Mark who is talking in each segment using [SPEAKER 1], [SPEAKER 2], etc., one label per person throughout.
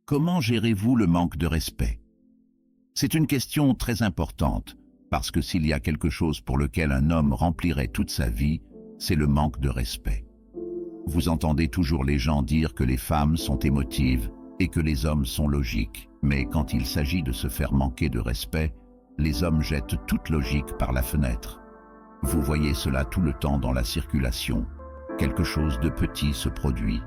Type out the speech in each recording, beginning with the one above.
[SPEAKER 1] Comment gérez-vous le manque de respect? C'est une question très importante, parce que s'il y a quelque chose pour lequel un homme remplirait toute sa vie, c'est le manque de respect. Vous entendez toujours les gens dire que les femmes sont émotives et que les hommes sont logiques, mais quand il s'agit de se faire manquer de respect, les hommes jettent toute logique par la fenêtre. Vous voyez cela tout le temps dans la circulation. Quelque chose de petit se produit,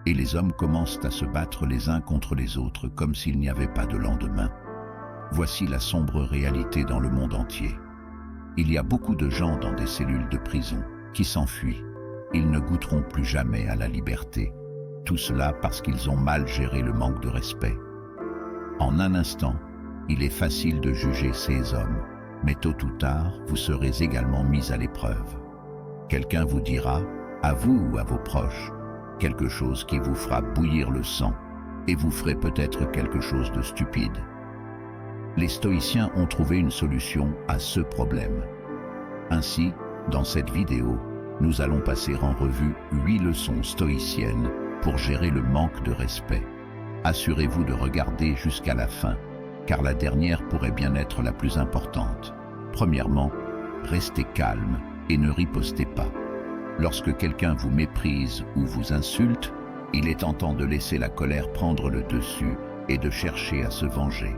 [SPEAKER 1] et les hommes commencent à se battre les uns contre les autres comme s'il n'y avait pas de lendemain. Voici la sombre réalité dans le monde entier. Il y a beaucoup de gens dans des cellules de prison qui s'enfuient. Ils ne goûteront plus jamais à la liberté. Tout cela parce qu'ils ont mal géré le manque de respect. En un instant, il est facile de juger ces hommes, mais tôt ou tard, vous serez également mis à l'épreuve. Quelqu'un vous dira, à vous ou à vos proches, quelque chose qui vous fera bouillir le sang, et vous ferez peut-être quelque chose de stupide. Les stoïciens ont trouvé une solution à ce problème. Ainsi, dans cette vidéo, nous allons passer en revue 8 leçons stoïciennes pour gérer le manque de respect. Assurez-vous de regarder jusqu'à la fin, car la dernière pourrait bien être la plus importante. Premièrement, restez calme et ne ripostez pas. Lorsque quelqu'un vous méprise ou vous insulte, il est tentant de laisser la colère prendre le dessus et de chercher à se venger.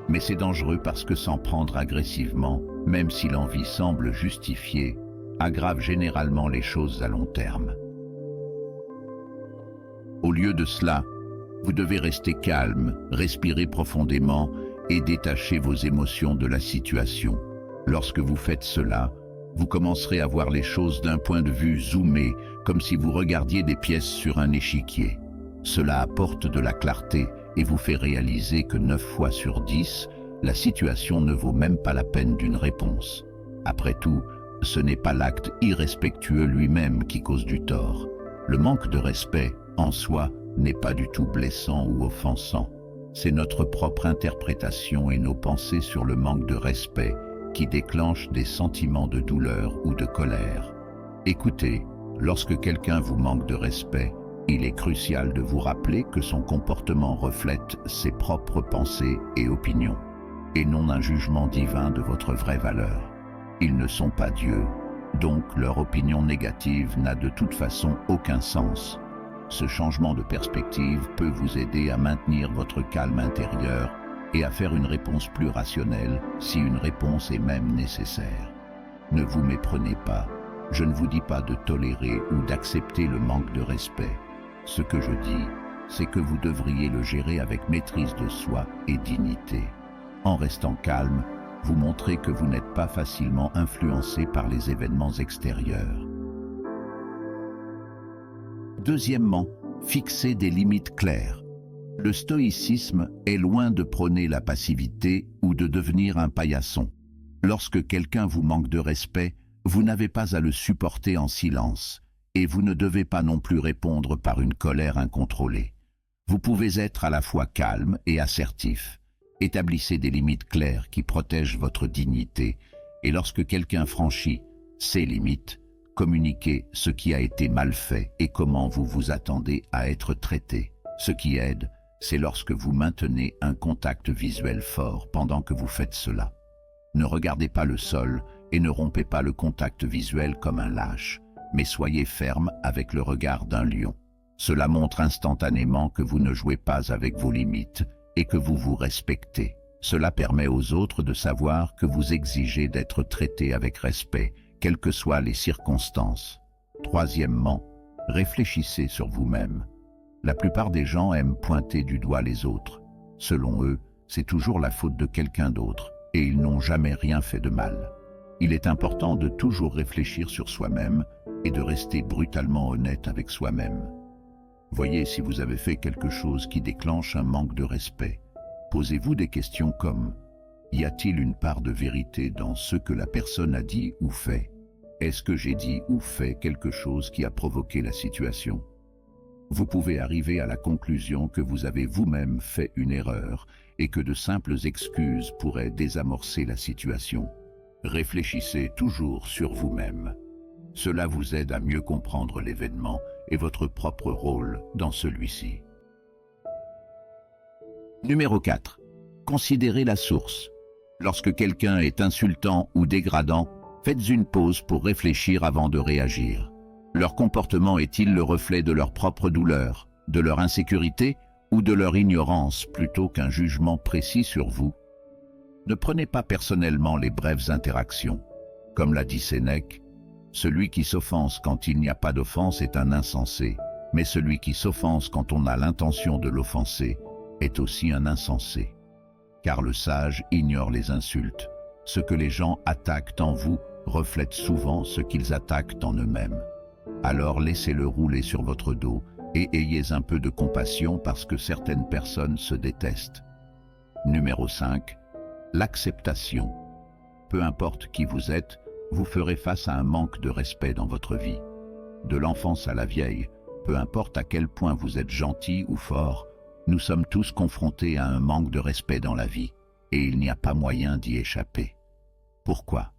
[SPEAKER 1] Mais c'est dangereux parce que s'en prendre agressivement, même si l'envie semble justifiée, aggrave généralement les choses à long terme. Au lieu de cela, vous devez rester calme, respirer profondément et détacher vos émotions de la situation. Lorsque vous faites cela, vous commencerez à voir les choses d'un point de vue zoomé, comme si vous regardiez des pièces sur un échiquier. Cela apporte de la clarté et vous fait réaliser que 9 fois sur 10, la situation ne vaut même pas la peine d'une réponse. Après tout, ce n'est pas l'acte irrespectueux lui-même qui cause du tort. Le manque de respect, en soi, n'est pas du tout blessant ou offensant. C'est notre propre interprétation et nos pensées sur le manque de respect qui déclenchent des sentiments de douleur ou de colère. Écoutez, lorsque quelqu'un vous manque de respect, il est crucial de vous rappeler que son comportement reflète ses propres pensées et opinions, et non un jugement divin de votre vraie valeur. Ils ne sont pas Dieu, donc leur opinion négative n'a de toute façon aucun sens. Ce changement de perspective peut vous aider à maintenir votre calme intérieur et à faire une réponse plus rationnelle si une réponse est même nécessaire. Ne vous méprenez pas, je ne vous dis pas de tolérer ou d'accepter le manque de respect. Ce que je dis, c'est que vous devriez le gérer avec maîtrise de soi et dignité. En restant calme, vous montrez que vous n'êtes pas facilement influencé par les événements extérieurs. Deuxièmement, fixez des limites claires. Le stoïcisme est loin de prôner la passivité ou de devenir un paillasson. Lorsque quelqu'un vous manque de respect, vous n'avez pas à le supporter en silence, et vous ne devez pas non plus répondre par une colère incontrôlée. Vous pouvez être à la fois calme et assertif. Établissez des limites claires qui protègent votre dignité, et lorsque quelqu'un franchit ces limites, communiquez ce qui a été mal fait et comment vous vous attendez à être traité. Ce qui aide, c'est lorsque vous maintenez un contact visuel fort pendant que vous faites cela. Ne regardez pas le sol et ne rompez pas le contact visuel comme un lâche, mais soyez ferme avec le regard d'un lion. Cela montre instantanément que vous ne jouez pas avec vos limites et que vous vous respectez. Cela permet aux autres de savoir que vous exigez d'être traité avec respect, quelles que soient les circonstances. Troisièmement, réfléchissez sur vous-même. La plupart des gens aiment pointer du doigt les autres. Selon eux, c'est toujours la faute de quelqu'un d'autre, et ils n'ont jamais rien fait de mal. Il est important de toujours réfléchir sur soi-même et de rester brutalement honnête avec soi-même. Voyez si vous avez fait quelque chose qui déclenche un manque de respect. Posez-vous des questions comme « Y a-t-il une part de vérité dans ce que la personne a dit ou fait? Est-ce que j'ai dit ou fait quelque chose qui a provoqué la situation ?» Vous pouvez arriver à la conclusion que vous avez vous-même fait une erreur et que de simples excuses pourraient désamorcer la situation. Réfléchissez toujours sur vous-même. Cela vous aide à mieux comprendre l'événement et votre propre rôle dans celui-ci. Numéro 4. Considérez la source. Lorsque quelqu'un est insultant ou dégradant, faites une pause pour réfléchir avant de réagir. Leur comportement est-il le reflet de leur propre douleur, de leur insécurité ou de leur ignorance plutôt qu'un jugement précis sur vous? Ne prenez pas personnellement les brèves interactions. Comme l'a dit Sénèque, celui qui s'offense quand il n'y a pas d'offense est un insensé, mais celui qui s'offense quand on a l'intention de l'offenser est aussi un insensé. Car le sage ignore les insultes. Ce que les gens attaquent en vous reflète souvent ce qu'ils attaquent en eux-mêmes. Alors laissez-le rouler sur votre dos et ayez un peu de compassion parce que certaines personnes se détestent. Numéro 5. L'acceptation. Peu importe qui vous êtes, vous ferez face à un manque de respect dans votre vie. De l'enfance à la vieille, peu importe à quel point vous êtes gentil ou fort, nous sommes tous confrontés à un manque de respect dans la vie, et il n'y a pas moyen d'y échapper. Pourquoi?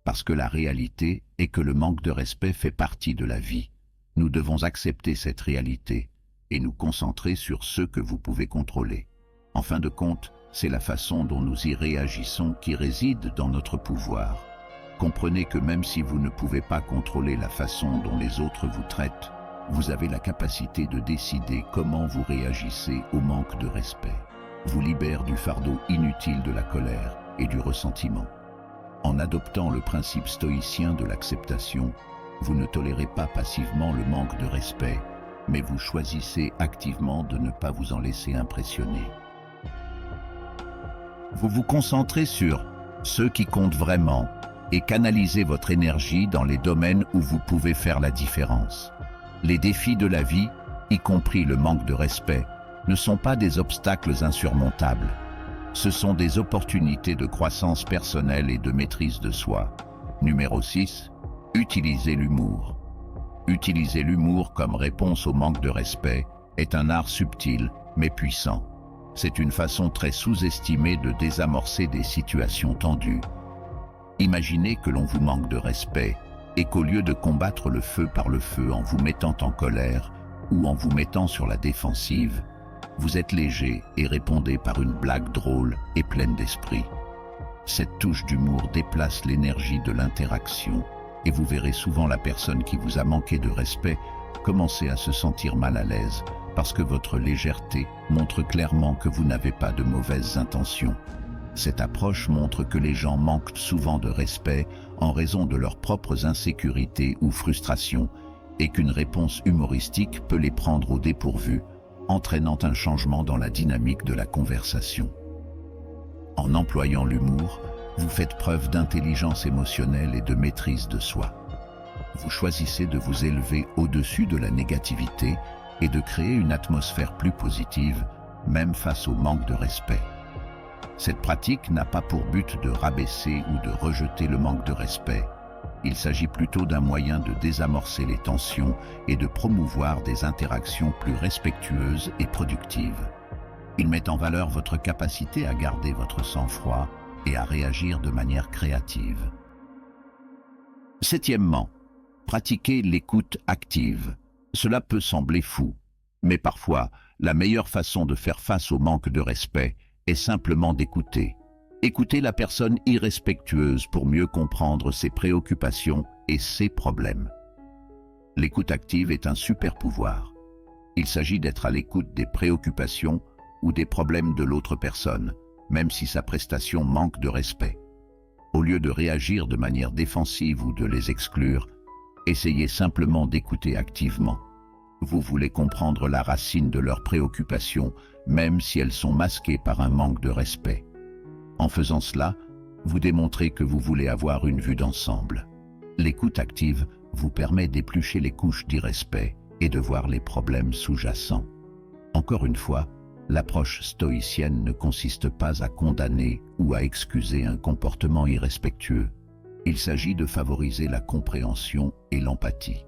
[SPEAKER 1] Parce que la réalité est que le manque de respect fait partie de la vie. Nous devons accepter cette réalité et nous concentrer sur ce que vous pouvez contrôler. En fin de compte, c'est la façon dont nous y réagissons qui réside dans notre pouvoir. Comprenez que même si vous ne pouvez pas contrôler la façon dont les autres vous traitent, vous avez la capacité de décider comment vous réagissez au manque de respect. Vous libère du fardeau inutile de la colère et du ressentiment. En adoptant le principe stoïcien de l'acceptation, vous ne tolérez pas passivement le manque de respect, mais vous choisissez activement de ne pas vous en laisser impressionner. Vous vous concentrez sur ce qui compte vraiment et canalisez votre énergie dans les domaines où vous pouvez faire la différence. Les défis de la vie, y compris le manque de respect, ne sont pas des obstacles insurmontables. Ce sont des opportunités de croissance personnelle et de maîtrise de soi. Numéro 6. Utilisez l'humour. Utiliser l'humour comme réponse au manque de respect est un art subtil mais puissant. C'est une façon très sous-estimée de désamorcer des situations tendues. Imaginez que l'on vous manque de respect et qu'au lieu de combattre le feu par le feu en vous mettant en colère ou en vous mettant sur la défensive, vous êtes léger et répondez par une blague drôle et pleine d'esprit. Cette touche d'humour déplace l'énergie de l'interaction et vous verrez souvent la personne qui vous a manqué de respect commencer à se sentir mal à l'aise parce que votre légèreté montre clairement que vous n'avez pas de mauvaises intentions. Cette approche montre que les gens manquent souvent de respect en raison de leurs propres insécurités ou frustrations et qu'une réponse humoristique peut les prendre au dépourvu, entraînant un changement dans la dynamique de la conversation. En employant l'humour, vous faites preuve d'intelligence émotionnelle et de maîtrise de soi. Vous choisissez de vous élever au-dessus de la négativité et de créer une atmosphère plus positive, même face au manque de respect. Cette pratique n'a pas pour but de rabaisser ou de rejeter le manque de respect. Il s'agit plutôt d'un moyen de désamorcer les tensions et de promouvoir des interactions plus respectueuses et productives. Il met en valeur votre capacité à garder votre sang-froid et à réagir de manière créative. Septièmement, pratiquez l'écoute active. Cela peut sembler fou, mais parfois, la meilleure façon de faire face au manque de respect est simplement d'écouter. Écoutez la personne irrespectueuse pour mieux comprendre ses préoccupations et ses problèmes. L'écoute active est un super pouvoir. Il s'agit d'être à l'écoute des préoccupations ou des problèmes de l'autre personne, même si sa prestation manque de respect. Au lieu de réagir de manière défensive ou de les exclure, essayez simplement d'écouter activement. Vous voulez comprendre la racine de leurs préoccupations, même si elles sont masquées par un manque de respect. En faisant cela, vous démontrez que vous voulez avoir une vue d'ensemble. L'écoute active vous permet d'éplucher les couches d'irrespect et de voir les problèmes sous-jacents. Encore une fois, l'approche stoïcienne ne consiste pas à condamner ou à excuser un comportement irrespectueux. Il s'agit de favoriser la compréhension et l'empathie.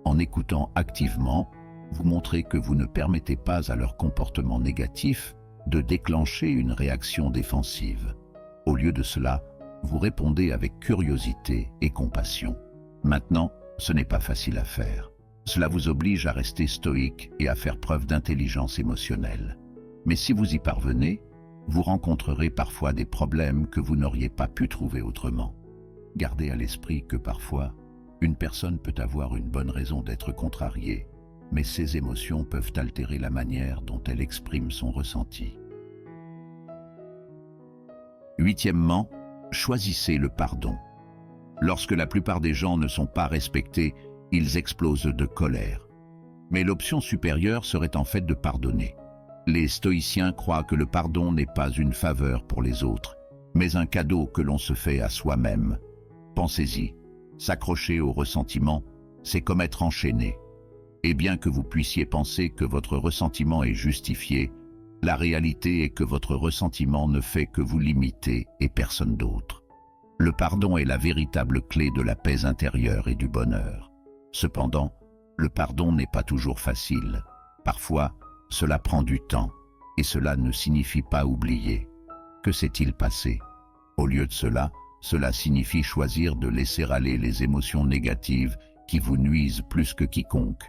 [SPEAKER 1] En écoutant activement, vous montrez que vous ne permettez pas à leur comportement négatif de déclencher une réaction défensive. Au lieu de cela, vous répondez avec curiosité et compassion. Maintenant, ce n'est pas facile à faire. Cela vous oblige à rester stoïque et à faire preuve d'intelligence émotionnelle. Mais si vous y parvenez, vous rencontrerez parfois des problèmes que vous n'auriez pas pu trouver autrement. Gardez à l'esprit que parfois, une personne peut avoir une bonne raison d'être contrariée, mais ses émotions peuvent altérer la manière dont elle exprime son ressenti. Huitièmement, choisissez le pardon. Lorsque la plupart des gens ne sont pas respectés, ils explosent de colère. Mais l'option supérieure serait en fait de pardonner. Les stoïciens croient que le pardon n'est pas une faveur pour les autres, mais un cadeau que l'on se fait à soi-même. Pensez-y, s'accrocher au ressentiment, c'est comme être enchaîné. Et bien que vous puissiez penser que votre ressentiment est justifié, la réalité est que votre ressentiment ne fait que vous limiter et personne d'autre. Le pardon est la véritable clé de la paix intérieure et du bonheur. Cependant, le pardon n'est pas toujours facile. Parfois, cela prend du temps, et cela ne signifie pas oublier. Que s'est-il passé? Au lieu de cela, cela signifie choisir de laisser aller les émotions négatives qui vous nuisent plus que quiconque.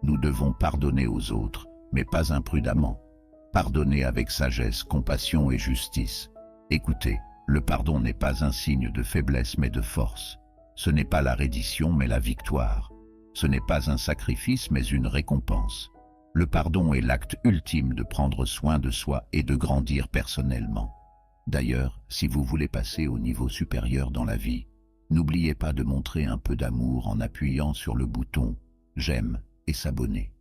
[SPEAKER 1] Nous devons pardonner aux autres, mais pas imprudemment. Pardonner avec sagesse, compassion et justice. Écoutez, le pardon n'est pas un signe de faiblesse mais de force. Ce n'est pas la reddition mais la victoire. Ce n'est pas un sacrifice mais une récompense. Le pardon est l'acte ultime de prendre soin de soi et de grandir personnellement. D'ailleurs, si vous voulez passer au niveau supérieur dans la vie, n'oubliez pas de montrer un peu d'amour en appuyant sur le bouton « J'aime » et s'abonner.